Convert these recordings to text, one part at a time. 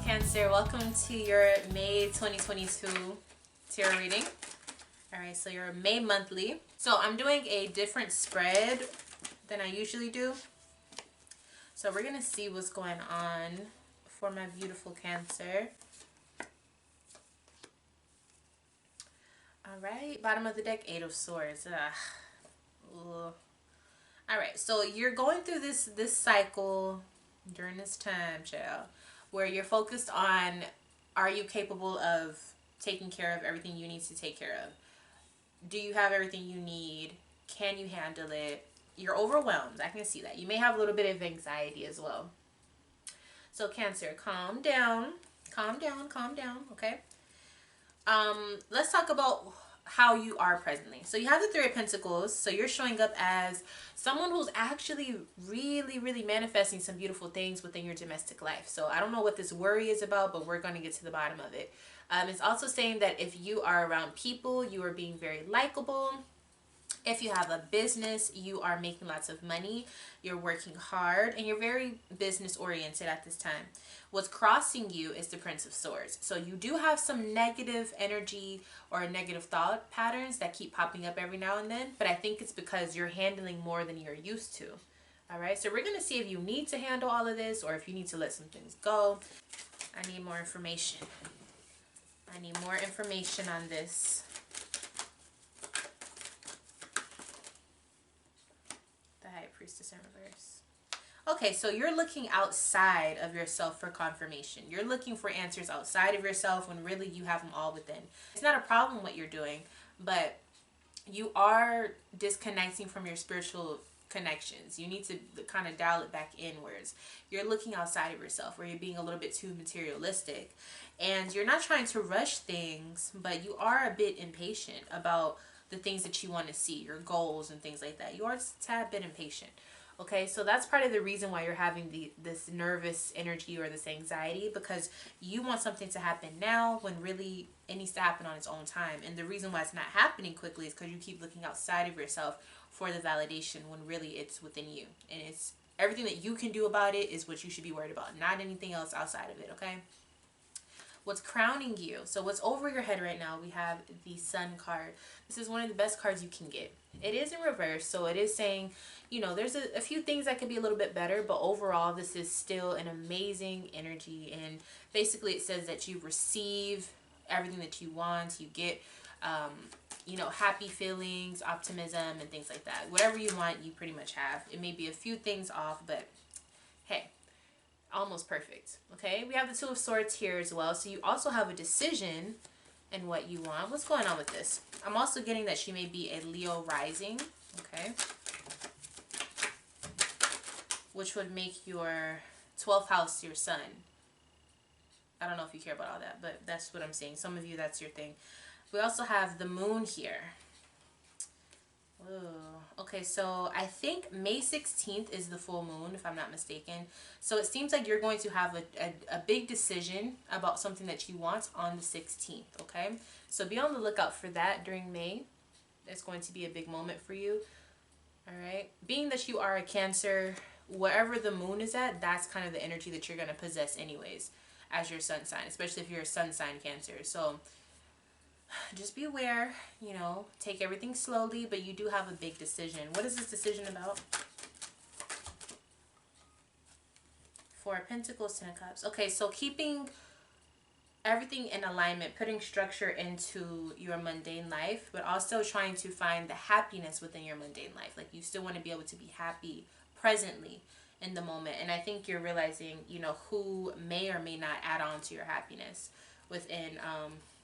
Cancer, welcome to your May 2022 tarot reading. Alright, so your May monthly. So I'm doing a different spread than I usually do. So we're going to see what's going on for my beautiful Cancer. Alright, bottom of the deck, Eight of Swords. Alright, so you're going through this cycle during this time, child, where you're focused on, are you capable of taking care of everything you need to take care of? Do you have everything you need? Can you handle it? You're overwhelmed. I can see that. You may have a little bit of anxiety as well. So Cancer, calm down. Calm down, calm down, okay? Let's talk about how you are presently. So you have the Three of Pentacles. So you're showing up as someone who's actually really manifesting some beautiful things within your domestic life. So I don't know what this worry is about, but we're going to get to the bottom of it. It's also saying that if you are around people, you are being very likable. If you have a business, you are making lots of money, you're working hard, and you're very business oriented at this time. What's crossing you is the Prince of Swords. So you do have some negative energy or negative thought patterns that keep popping up every now and then, but I think it's because you're handling more than you're used to. All right, so we're going to see if you need to handle all of this or if you need to let some things go. I need more information. I need more information on this. Priestess in reverse. Okay, so you're looking outside of yourself for confirmation. You're looking for answers outside of yourself when really you have them all within. It's not a problem what you're doing, but you are disconnecting from your spiritual connections. You need to kind of dial it back inwards. You're looking outside of yourself where you're being a little bit too materialistic. And you're not trying to rush things, but you are a bit impatient about the things that you want to see, your goals and things like that. You are just a tad bit impatient. Okay, so that's part of the reason why you're having this nervous energy or this anxiety, because you want something to happen now when really it needs to happen on its own time. And the reason why it's not happening quickly is because you keep looking outside of yourself for the validation when really it's within you. And it's everything that you can do about it is what you should be worried about, not anything else outside of it, okay? What's crowning you? So what's over your head right now, we have the Sun card. This is one of the best cards you can get. It is in reverse, so it is saying, you know, there's a few things that could be a little bit better, but overall this is still an amazing energy. And basically it says that you receive everything that you want. You get, you know, happy feelings, optimism, and things like that. Whatever you want, you pretty much have. It may be a few things off, but hey, almost perfect. Okay, we have the Two of Swords here as well, so you also have a decision in what you want. What's going on with this? I'm also getting that she may be a Leo rising, okay, which would make your 12th house your sun. I don't know if you care about all that, but that's what I'm saying. Some of you, that's your thing. We also have the moon here. Oh, okay, so I think May 16th is the full moon, if I'm not mistaken. So it seems like you're going to have a big decision about something that you want on the 16th, okay? So be on the lookout for that during May. It's going to be a big moment for you, all right? Being that you are a Cancer, wherever the moon is at, that's kind of the energy that you're going to possess anyways as your sun sign, especially if you're a sun sign Cancer. So just be aware, you know, take everything slowly, but you do have a big decision. What is this decision about? Four of Pentacles, Ten of Cups. Okay, so keeping everything in alignment, putting structure into your mundane life, but also trying to find the happiness within your mundane life. Like, you still want to be able to be happy presently in the moment. And I think you're realizing, you know, who may or may not add on to your happiness within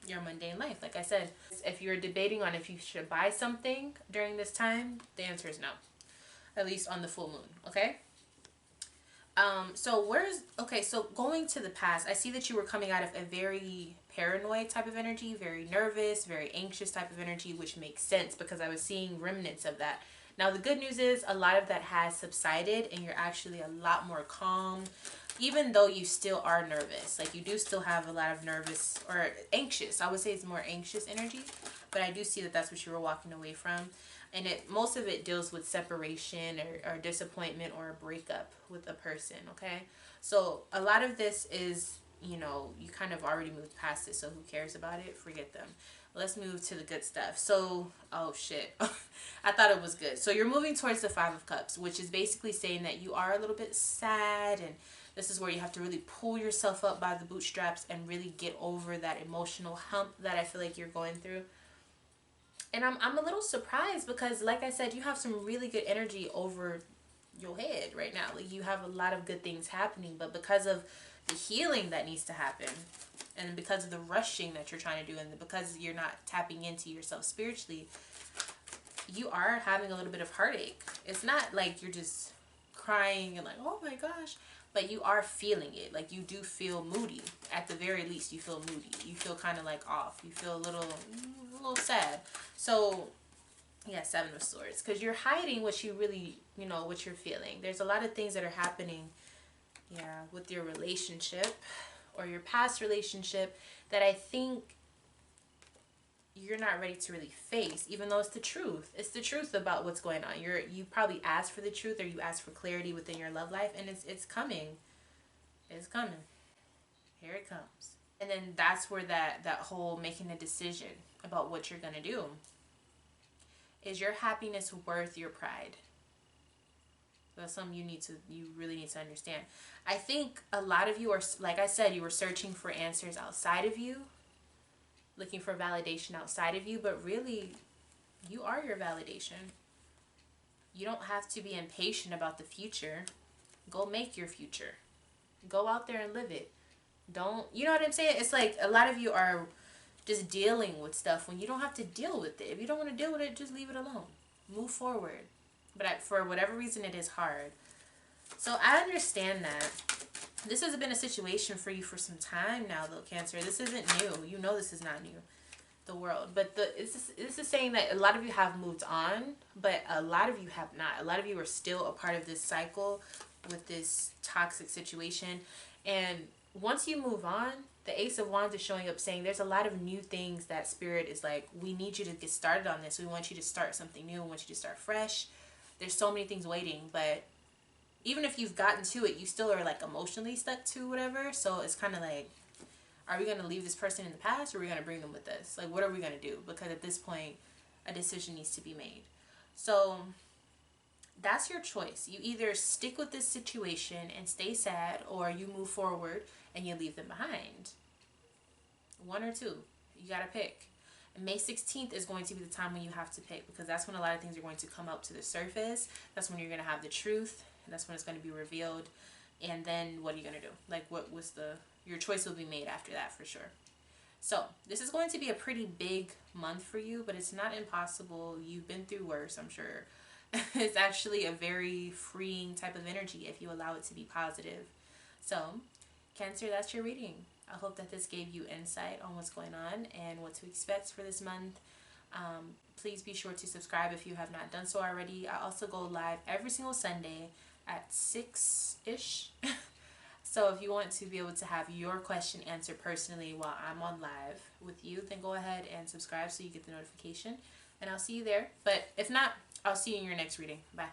your mundane life. Like I said, if you're debating on if you should buy something during this time, the answer is no, at least on the full moon. Okay, so going to the past, I see that you were coming out of a very paranoid type of energy, very nervous, very anxious type of energy, which makes sense because I was seeing remnants of that. Now the good news is a lot of that has subsided and you're actually a lot more calm, even though you still are nervous. Like, you do still have a lot of nervous or anxious. I would say it's more anxious energy, but I do see that that's what you were walking away from. And most of it deals with separation or disappointment or a breakup with a person, okay? So a lot of this is you know, you kind of already moved past it, so who cares about it? Forget them. Let's move to the good stuff. So, oh shit. I thought it was good. So you're moving towards the Five of Cups, which is basically saying that you are a little bit sad, and this is where you have to really pull yourself up by the bootstraps and really get over that emotional hump that I feel like you're going through. And I'm a little surprised because, like I said, you have some really good energy over your head right now. Like, you have a lot of good things happening, but because of the healing that needs to happen, and because of the rushing that you're trying to do, and because you're not tapping into yourself spiritually, you are having a little bit of heartache. It's not like you're just crying and like, oh my gosh, but you are feeling it. Like, you do feel moody. At the very least, you feel moody. You feel kind of like off. You feel a little sad. So yeah, Seven of Swords, because you're hiding what you really, you know, what you're feeling. There's a lot of things that are happening, yeah, with your relationship or your past relationship that I think you're not ready to really face, even though it's the truth. It's the truth about what's going on. You probably asked for the truth, or you asked for clarity within your love life, and it's coming. It's coming. Here it comes. And then that's where that whole making a decision about what you're gonna do. Is your happiness worth your pride? That's something you really need to understand. I think a lot of you are, like I said, you were searching for answers outside of you, looking for validation outside of you, but really, you are your validation. You don't have to be impatient about the future. Go make your future. Go out there and live it. Don't, you know what I'm saying? It's like a lot of you are just dealing with stuff when you don't have to deal with it. If you don't want to deal with it, just leave it alone. Move forward. But for whatever reason, it is hard. So I understand that. This has been a situation for you for some time now, though, Cancer. This isn't new. You know this is not new. The world. But this is saying that a lot of you have moved on, but a lot of you have not. A lot of you are still a part of this cycle with this toxic situation. And once you move on, the Ace of Wands is showing up saying there's a lot of new things that Spirit is like, we need you to get started on this. We want you to start something new. We want you to start fresh. There's so many things waiting, but even if you've gotten to it, you still are like emotionally stuck to whatever. So it's kind of like, are we going to leave this person in the past, or are we going to bring them with us? Like, what are we going to do? Because at this point, a decision needs to be made. So that's your choice. You either stick with this situation and stay sad, or you move forward and you leave them behind. One or two. You got to pick. And May 16th is going to be the time when you have to pick, because that's when a lot of things are going to come up to the surface. That's when you're going to have the truth. And that's when it's going to be revealed. And then what are you going to do? Like, what was your choice will be made after that for sure. So this is going to be a pretty big month for you, but it's not impossible. You've been through worse, I'm sure. It's actually a very freeing type of energy if you allow it to be positive. So Cancer, that's your reading. I hope that this gave you insight on what's going on and what to expect for this month. Please be sure to subscribe if you have not done so already. I also go live every single Sunday at 6-ish. So if you want to be able to have your question answered personally while I'm on live with you, then go ahead and subscribe so you get the notification. And I'll see you there. But if not, I'll see you in your next reading. Bye.